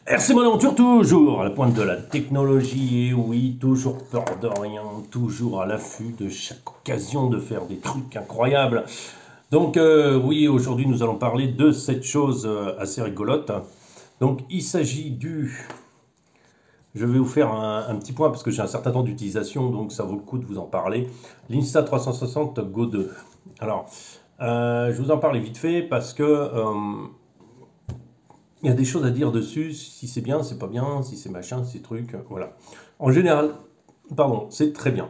RC Mon Aventure, toujours à la pointe de la technologie, et oui, toujours peur de rien, toujours à l'affût de chaque occasion de faire des trucs incroyables. Donc oui, aujourd'hui nous allons parler de cette chose assez rigolote. Donc il s'agit du... Je vais vous faire un petit point parce que j'ai un certain temps d'utilisation, donc ça vaut le coup de vous en parler. L'Insta360 Go 2. Alors, je vous en parle vite fait parce que... il y a des choses à dire dessus, si c'est bien, c'est pas bien, si c'est machin, si c'est truc, voilà. En général, pardon, c'est très bien.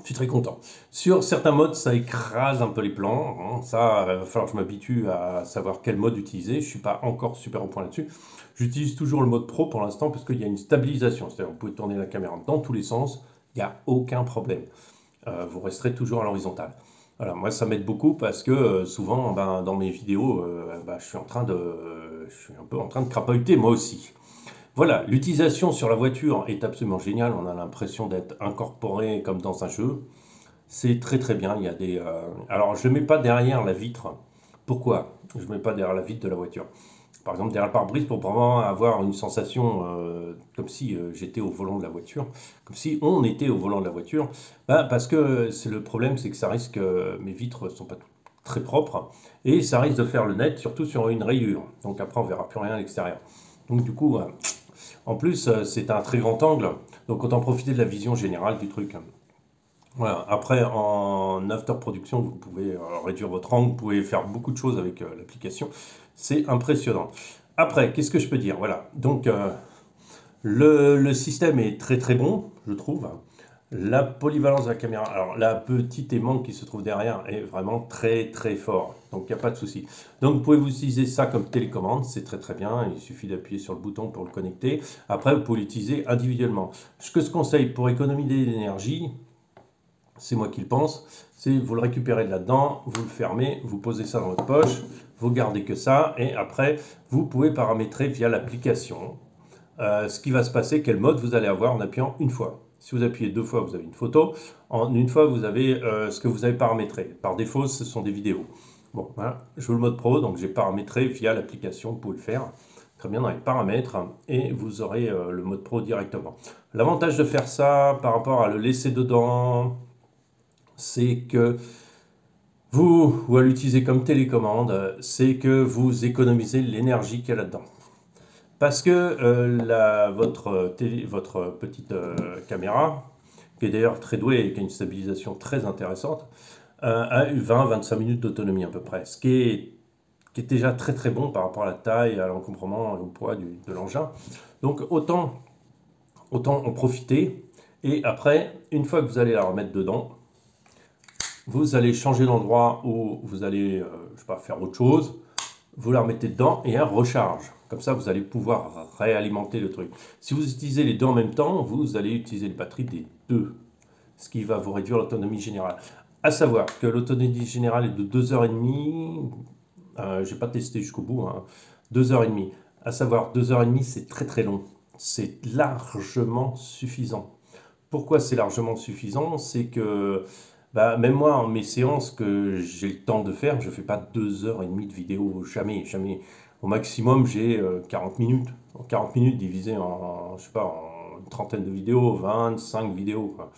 Je suis très content. Sur certains modes, ça écrase un peu les plans. Hein. Ça, il va falloir que je m'habitue à savoir quel mode utiliser. Je ne suis pas encore super au point là-dessus. J'utilise toujours le mode pro pour l'instant parce qu'il y a une stabilisation. C'est-à-dire que vous pouvez tourner la caméra dans tous les sens. Il n'y a aucun problème. Vous resterez toujours à l'horizontale. Voilà, moi ça m'aide beaucoup parce que souvent dans mes vidéos, je suis un peu en train de crapahuter moi aussi. Voilà, l'utilisation sur la voiture est absolument géniale, on a l'impression d'être incorporé comme dans un jeu. C'est très très bien, il y a des... Alors je ne mets pas derrière la vitre. Pourquoi? Je ne mets pas derrière la vitre de la voiture. Par exemple, derrière le pare-brise pour vraiment avoir une sensation comme si j'étais au volant de la voiture, comme si on était au volant de la voiture, parce que le problème, c'est que ça risque, mes vitres ne sont pas très propres, et ça risque de faire le net, surtout sur une rayure. Donc après, on ne verra plus rien à l'extérieur. Donc du coup, en plus, c'est un très grand angle, donc autant profiter de la vision générale du truc. Voilà. Après, en after production, vous pouvez réduire votre angle, vous pouvez faire beaucoup de choses avec l'application. C'est impressionnant. Après, qu'est-ce que je peux dire? Voilà. Donc, le système est très très bon, je trouve. La polyvalence de la caméra, alors la petite aimante qui se trouve derrière est vraiment très très fort, donc il n'y a pas de souci. Donc vous pouvez vous utiliser ça comme télécommande, c'est très très bien, il suffit d'appuyer sur le bouton pour le connecter. Après vous pouvez l'utiliser individuellement. Ce que je conseille pour économiser l'énergie, c'est moi qui le pense, c'est vous le récupérez de là-dedans, vous le fermez, vous posez ça dans votre poche, vous gardez que ça, et après vous pouvez paramétrer via l'application ce qui va se passer, quel mode vous allez avoir en appuyant une fois. Si vous appuyez deux fois, vous avez une photo. En une fois, vous avez ce que vous avez paramétré. Par défaut, ce sont des vidéos. Bon, voilà, je veux le mode pro, donc j'ai paramétré via l'application, vous pouvez le faire. Très bien dans les paramètres, et vous aurez le mode pro directement. L'avantage de faire ça par rapport à le laisser dedans, c'est que vous, ou à l'utiliser comme télécommande, c'est que vous économisez l'énergie qu'il y a là-dedans. Parce que votre petite caméra, qui est d'ailleurs très douée et qui a une stabilisation très intéressante, a eu 20-25 minutes d'autonomie à peu près, ce qui est déjà très très bon par rapport à la taille, à l'encombrement et au poids de l'engin. Donc autant en profiter, et après, une fois que vous allez la remettre dedans, vous allez changer l'endroit où vous allez, je sais pas, faire autre chose, vous la remettez dedans et elle recharge. Comme ça, vous allez pouvoir réalimenter le truc. Si vous utilisez les deux en même temps, vous allez utiliser les batteries des deux, ce qui va vous réduire l'autonomie générale. À savoir que l'autonomie générale est de 2h30, je n'ai pas testé jusqu'au bout, hein, 2h30. À savoir, 2h30, c'est très très long. C'est largement suffisant. Pourquoi c'est largement suffisant? C'est que même moi, en mes séances que j'ai le temps de faire, je ne fais pas 2h30 de vidéo, jamais, jamais. Au maximum, j'ai 40 minutes. 40 minutes divisé en, je sais pas, en une trentaine de vidéos, 25 vidéos, quoi.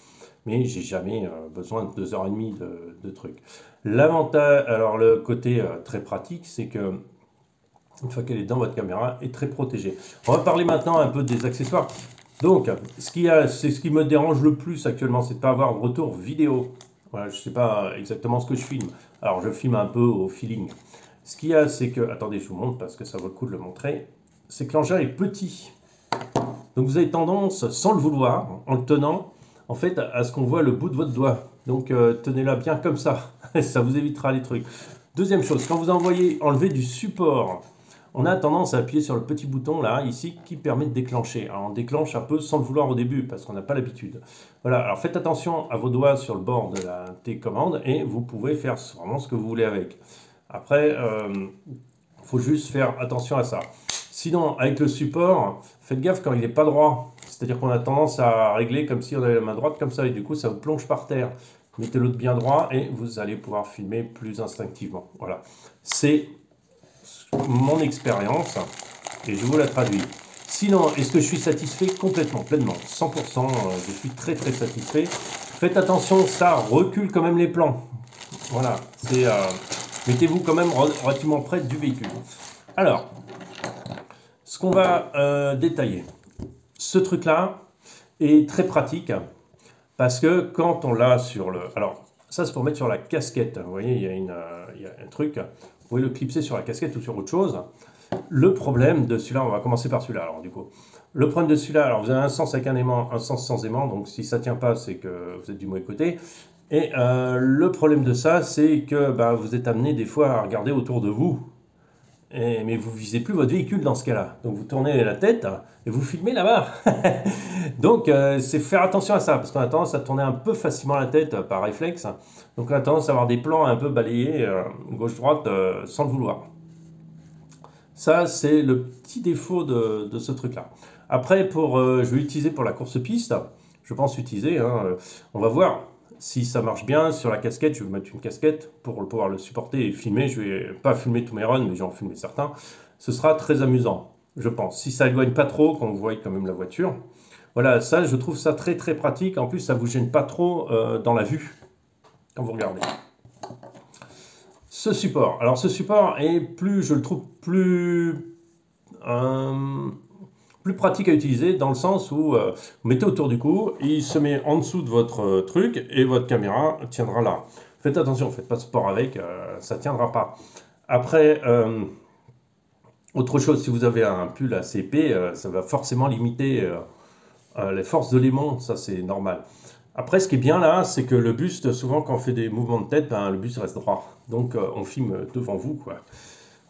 Mais j'ai jamais besoin de 2h30 de trucs. L'avantage, alors le côté très pratique, c'est que une fois qu'elle est dans votre caméra, est très protégée. On va parler maintenant un peu des accessoires. Donc, c'est ce qui me dérange le plus actuellement, c'est de ne pas avoir de retour vidéo. Voilà, je ne sais pas exactement ce que je filme. Alors, je filme un peu au feeling. Ce qu'il y a, c'est que... Attendez, je vous montre parce que ça vaut le coup de le montrer. C'est que l'engin est petit. Donc, vous avez tendance, sans le vouloir, en le tenant, en fait, à ce qu'on voit le bout de votre doigt. Donc, tenez-la bien comme ça. Ça vous évitera les trucs. Deuxième chose, quand vous envoyez enlever du support, on a tendance à appuyer sur le petit bouton là, ici, qui permet de déclencher. Alors on déclenche un peu sans le vouloir au début, parce qu'on n'a pas l'habitude. Voilà, alors faites attention à vos doigts sur le bord de la télécommande, et vous pouvez faire vraiment ce que vous voulez avec. Après, il faut juste faire attention à ça. Sinon, avec le support, faites gaffe quand il n'est pas droit. C'est-à-dire qu'on a tendance à régler comme si on avait la main droite, comme ça, et du coup, ça vous plonge par terre. Mettez-le bien droit, et vous allez pouvoir filmer plus instinctivement. Voilà, c'est mon expérience, et je vous la traduis. Sinon, est-ce que je suis satisfait? Complètement, pleinement, 100%, je suis très très satisfait. Faites attention, ça recule quand même les plans. Voilà, c'est mettez-vous quand même relativement près du véhicule. Alors, ce qu'on va détailler, ce truc-là est très pratique parce que quand on l'a sur le... Alors, ça c'est pour mettre sur la casquette. Vous voyez, il y a un truc, vous pouvez le clipser sur la casquette ou sur autre chose. Le problème de celui-là, on va commencer par celui-là, alors du coup. Le problème de celui-là, alors vous avez un sens avec un aimant, un sens sans aimant, donc si ça ne tient pas, c'est que vous êtes du mauvais côté. Et le problème de ça, c'est que bah, vous êtes amené des fois à regarder autour de vous, mais vous ne visez plus votre véhicule dans ce cas-là. Donc vous tournez la tête et vous filmez là-bas. Donc c'est faire attention à ça, parce qu'on a tendance à tourner un peu facilement la tête par réflexe. Donc on a tendance à avoir des plans un peu balayés gauche-droite sans le vouloir. Ça, c'est le petit défaut de ce truc-là. Après, je vais l'utiliser pour la course-piste. Je pense utiliser. Hein, on va voir si ça marche bien sur la casquette. Je vais mettre une casquette pour pouvoir le supporter et filmer. Je ne vais pas filmer tous mes runs, mais je vais en filmer certains. Ce sera très amusant, je pense. Si ça éloigne pas trop, quand vous voyez quand même la voiture. Voilà, ça, je trouve ça très très pratique. En plus, ça ne vous gêne pas trop dans la vue quand vous regardez. Ce support. Alors ce support est je le trouve plus pratique à utiliser dans le sens où vous mettez autour du cou, il se met en dessous de votre truc et votre caméra tiendra là. Faites attention, faites pas de sport avec, ça tiendra pas. Après, autre chose, si vous avez un pull assez épais, ça va forcément limiter les forces de l'aimant, ça c'est normal. Après, ce qui est bien là, c'est que le buste, souvent quand on fait des mouvements de tête, ben, le buste reste droit. Donc on filme devant vous, quoi.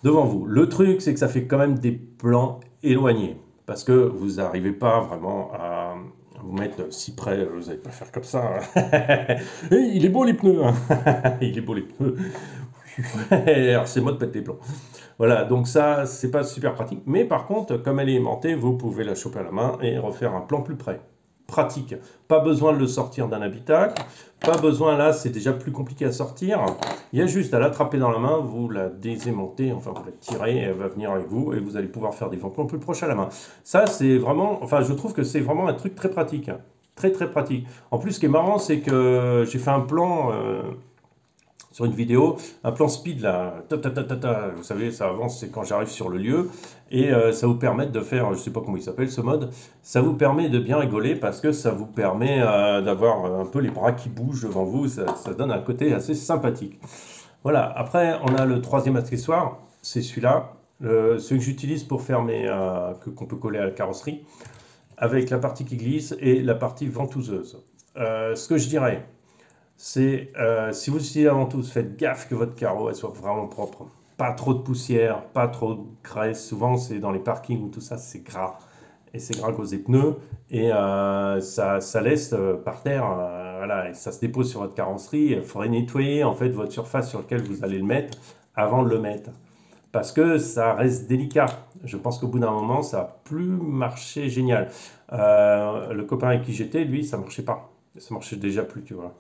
Devant vous. Le truc, c'est que ça fait quand même des plans éloignés. Parce que vous n'arrivez pas vraiment à vous mettre si près, vous n'allez pas faire comme ça. Hey, il est beau les pneus, hein. Il est beau les pneus. Alors c'est moi de péter les plombs. Voilà, donc ça, c'est pas super pratique. Mais par contre, comme elle est aimantée, vous pouvez la choper à la main et refaire un plan plus près. Pratique. Pas besoin de le sortir d'un habitacle. Pas besoin, là, c'est déjà plus compliqué à sortir. Il y a juste à l'attraper dans la main, vous la désaimantez, enfin vous la tirez, elle va venir avec vous et vous allez pouvoir faire des plans plus proches à la main. Ça, c'est vraiment, enfin je trouve que c'est vraiment un truc très pratique. Très très pratique. En plus, ce qui est marrant, c'est que j'ai fait un plan sur une vidéo, un plan speed là, vous savez, ça avance, c'est quand j'arrive sur le lieu, et ça vous permet de faire, je sais pas comment il s'appelle ce mode, ça vous permet de bien rigoler parce que ça vous permet d'avoir un peu les bras qui bougent devant vous, ça donne un côté assez sympathique. Voilà, après on a le troisième accessoire, c'est celui-là, celui que j'utilise pour faire qu'on peut coller à la carrosserie, avec la partie qui glisse et la partie ventouseuse. Ce que je dirais, c'est si vous utilisez la ventouse, faites gaffe que votre carreau elle soit vraiment propre. Pas trop de poussière, pas trop de graisse. Souvent, c'est dans les parkings ou tout ça, c'est gras. Et c'est gras à cause des pneus. Et ça laisse par terre, voilà, et ça se dépose sur votre carrosserie. Il faudrait nettoyer en fait votre surface sur laquelle vous allez le mettre avant de le mettre. Parce que ça reste délicat. Je pense qu'au bout d'un moment, ça n'a plus marché génial. Le copain avec qui j'étais, lui, ça ne marchait pas. Ça marchait déjà plus, tu vois.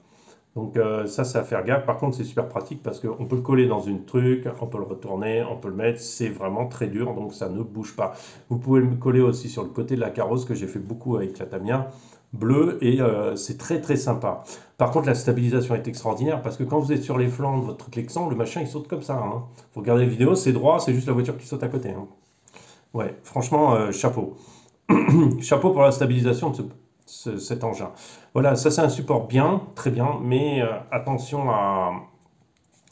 Donc ça, c'est à faire gaffe. Par contre, c'est super pratique parce qu'on peut le coller dans une truc, on peut le retourner, on peut le mettre. C'est vraiment très dur, donc ça ne bouge pas. Vous pouvez le coller aussi sur le côté de la carrosse, que j'ai fait beaucoup avec la Tamiya bleu, et c'est très très sympa. Par contre, la stabilisation est extraordinaire parce que quand vous êtes sur les flancs de votre truc Lexan, le machin il saute comme ça. Hein. Vous regardez la vidéo, c'est droit, c'est juste la voiture qui saute à côté. Hein. Ouais, franchement, chapeau. Chapeau pour la stabilisation de cet engin. Voilà, ça c'est un support bien, très bien, mais attention à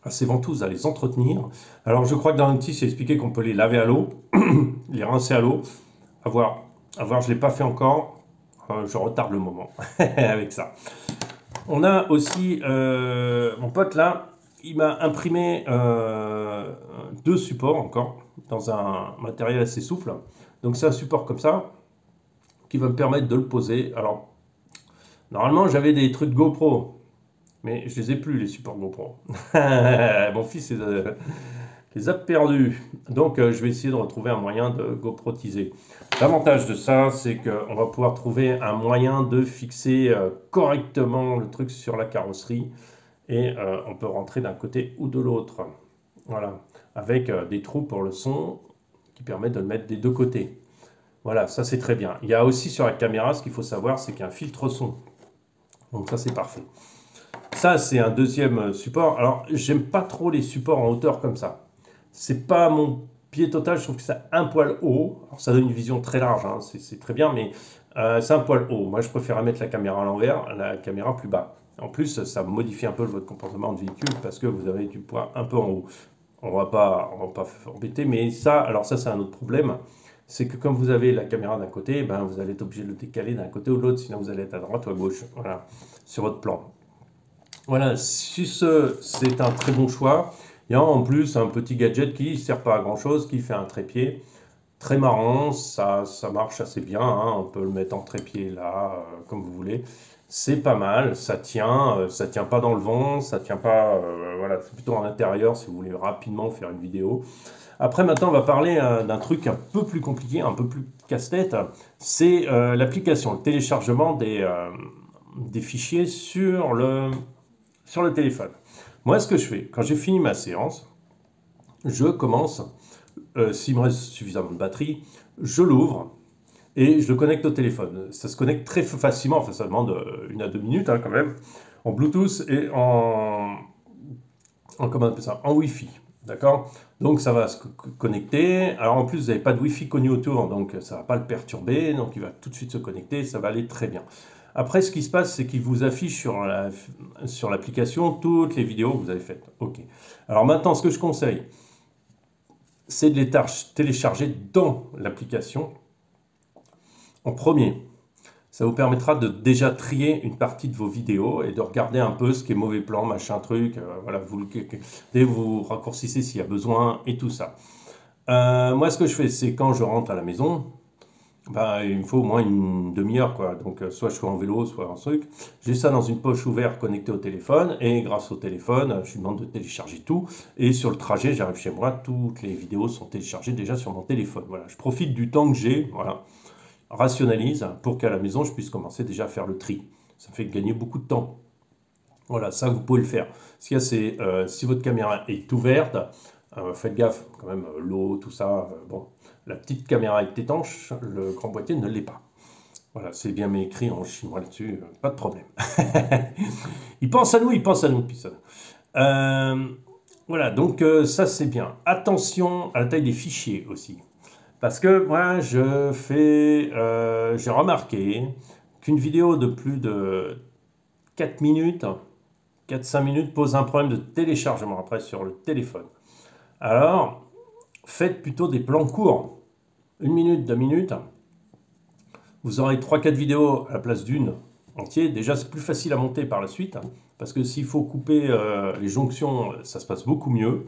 ces ventouses, à les entretenir. Alors je crois que dans un petit, c'est expliqué qu'on peut les laver à l'eau, les rincer à l'eau. À voir, je ne l'ai pas fait encore, je retarde le moment avec ça. On a aussi, mon pote là, il m'a imprimé 2 supports encore, dans un matériel assez souple. Donc c'est un support comme ça, qui va me permettre de le poser. Alors, normalement, j'avais des trucs GoPro, mais je les ai plus, les supports GoPro. Mon fils les a perdus. Donc, je vais essayer de retrouver un moyen de GoProtiser. L'avantage de ça, c'est qu'on va pouvoir trouver un moyen de fixer correctement le truc sur la carrosserie. Et on peut rentrer d'un côté ou de l'autre. Voilà. Avec des trous pour le son qui permettent de le mettre des deux côtés. Voilà, ça c'est très bien. Il y a aussi sur la caméra, ce qu'il faut savoir, c'est qu'il y a un filtre son. Donc ça c'est parfait. Ça c'est un deuxième support. Alors j'aime pas trop les supports en hauteur comme ça. C'est pas mon pied total, je trouve que c'est un poil haut. Alors, ça donne une vision très large, hein, c'est très bien, mais c'est un poil haut. Moi je préfère mettre la caméra à l'envers, la caméra plus bas. En plus, ça modifie un peu votre comportement de véhicule parce que vous avez du poids un peu en haut. On va pas embêter, mais ça, alors ça c'est un autre problème. C'est que comme vous avez la caméra d'un côté, ben, vous allez être obligé de le décaler d'un côté ou de l'autre, sinon vous allez être à droite ou à gauche, voilà, sur votre plan. Voilà, si c'est un très bon choix. Il y a en plus un petit gadget qui ne sert pas à grand chose, qui fait un trépied. Très marrant, ça marche assez bien, hein. On peut le mettre en trépied là, comme vous voulez. C'est pas mal, ça tient pas dans le vent, ça tient pas, voilà, c'est plutôt en intérieur si vous voulez rapidement faire une vidéo. Après, maintenant, on va parler d'un truc un peu plus compliqué, un peu plus casse-tête. C'est l'application, le téléchargement des fichiers sur le téléphone. Moi, ce que je fais, quand j'ai fini ma séance, je commence, s'il me reste suffisamment de batterie, je l'ouvre et je le connecte au téléphone. Ça se connecte très facilement, enfin ça demande 1 à 2 minutes hein, quand même, en Bluetooth et comment on appelle ça, en Wi-Fi. D'accord? Donc ça va se connecter. Alors en plus, vous n'avez pas de Wi-Fi connu autour, donc ça ne va pas le perturber. Donc il va tout de suite se connecter, ça va aller très bien. Après, ce qui se passe, c'est qu'il vous affiche sur l'application toutes les vidéos que vous avez faites. OK. Alors maintenant, ce que je conseille, c'est de les télécharger dans l'application en premier. Ça vous permettra de déjà trier une partie de vos vidéos et de regarder un peu ce qui est mauvais plan, machin truc. Voilà, vous raccourcissez s'il y a besoin et tout ça. Moi, ce que je fais, c'est quand je rentre à la maison, bah, il me faut au moins une demi-heure, quoi. Donc, soit je suis en vélo, soit en truc. J'ai ça dans une poche ouverte connectée au téléphone. Et grâce au téléphone, je lui demande de télécharger tout. Et sur le trajet, j'arrive chez moi, toutes les vidéos sont téléchargées déjà sur mon téléphone. Voilà, je profite du temps que j'ai, voilà, rationalise pour qu'à la maison, je puisse commencer déjà à faire le tri. Ça fait gagner beaucoup de temps. Voilà, ça, vous pouvez le faire. Ce qu'il y a, c'est si votre caméra est ouverte, faites gaffe, quand même, l'eau, tout ça, bon. La petite caméra est étanche, le grand boîtier ne l'est pas. Voilà, c'est bien écrit en chinois là-dessus, pas de problème. Il pense à nous, Pisson. Voilà, donc ça c'est bien. Attention à la taille des fichiers aussi. Parce que moi, j'ai remarqué qu'une vidéo de plus de 4 minutes, 4-5 minutes pose un problème de téléchargement après sur le téléphone. Alors, faites plutôt des plans courts. 1 minute, 2 minutes. Vous aurez 3-4 vidéos à la place d'une entière. Déjà, c'est plus facile à monter par la suite. Parce que s'il faut couper les jonctions, ça se passe beaucoup mieux.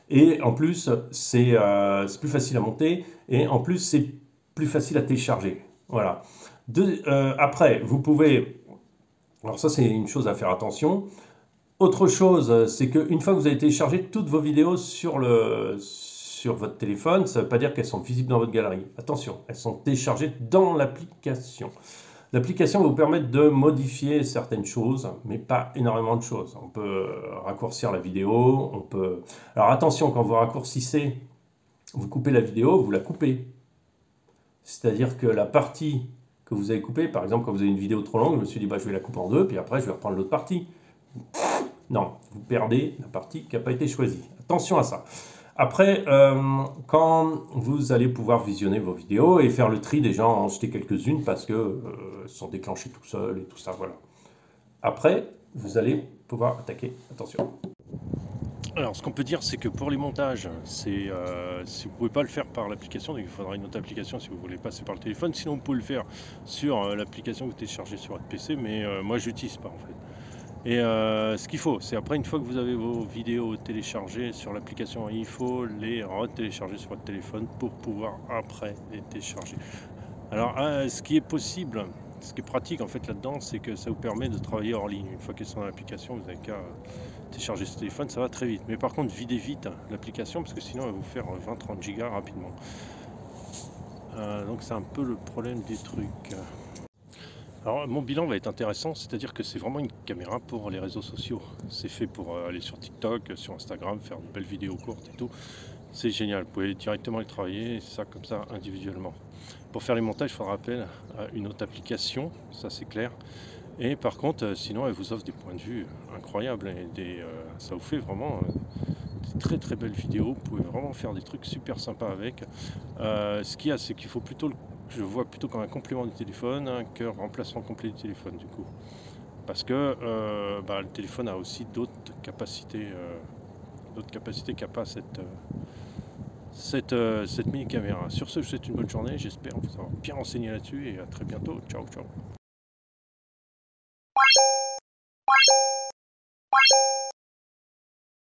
Et en plus, c'est plus facile à monter. Et en plus, c'est plus facile à télécharger. Voilà. Après, vous pouvez... Alors ça, c'est une chose à faire attention. Autre chose, c'est qu'une fois que vous avez téléchargé toutes vos vidéos sur votre téléphone, ça ne veut pas dire qu'elles sont visibles dans votre galerie. Attention, elles sont téléchargées dans l'application. L'application va vous permettre de modifier certaines choses, mais pas énormément de choses. On peut raccourcir la vidéo, on peut... Alors attention, quand vous raccourcissez, vous coupez la vidéo, vous la coupez. C'est-à-dire que la partie que vous avez coupée, par exemple, quand vous avez une vidéo trop longue, je me suis dit, bah, je vais la couper en deux, puis après, je vais reprendre l'autre partie. Non, vous perdez la partie qui n'a pas été choisie. Attention à ça. Après, quand vous allez pouvoir visionner vos vidéos et faire le tri, déjà en jeter quelques-unes parce qu'elles sont déclenchées tout seules et tout ça, voilà. Après, vous allez pouvoir attaquer. Attention. Alors, ce qu'on peut dire, c'est que pour les montages, si vous ne pouvez pas le faire par l'application, donc il faudra une autre application si vous voulez passer par le téléphone. Sinon, vous pouvez le faire sur l'application que vous téléchargez sur votre PC, mais moi, je n'utilise pas en fait. Et ce qu'il faut, c'est après, une fois que vous avez vos vidéos téléchargées sur l'application, il faut les retélécharger sur votre téléphone pour pouvoir après les télécharger. Alors, ce qui est possible, ce qui est pratique en fait là-dedans, c'est que ça vous permet de travailler hors ligne. Une fois qu'elles sont dans l'application, vous n'avez qu'à télécharger ce téléphone, ça va très vite. Mais par contre, videz vite l'application parce que sinon, elle va vous faire 20-30 gigas rapidement. Donc, c'est un peu le problème des trucs. Alors mon bilan va être intéressant, c'est-à-dire que c'est vraiment une caméra pour les réseaux sociaux. C'est fait pour aller sur TikTok, sur Instagram, faire de belles vidéos courtes et tout. C'est génial, vous pouvez directement les travailler, ça comme ça individuellement. Pour faire les montages, il faudra appel à une autre application, ça c'est clair. Et par contre, sinon, elle vous offre des points de vue incroyables et ça vous fait vraiment des très très belles vidéos. Vous pouvez vraiment faire des trucs super sympas avec. Ce qu'il y a, c'est qu'il faut plutôt, je le vois plutôt comme un complément du téléphone qu'un remplacement complet du téléphone du coup. Parce que le téléphone a aussi d'autres capacités qu'a pas cette mini caméra. Sur ce, je vous souhaite une bonne journée, j'espère vous avoir bien renseigné là-dessus et à très bientôt. Ciao, ciao.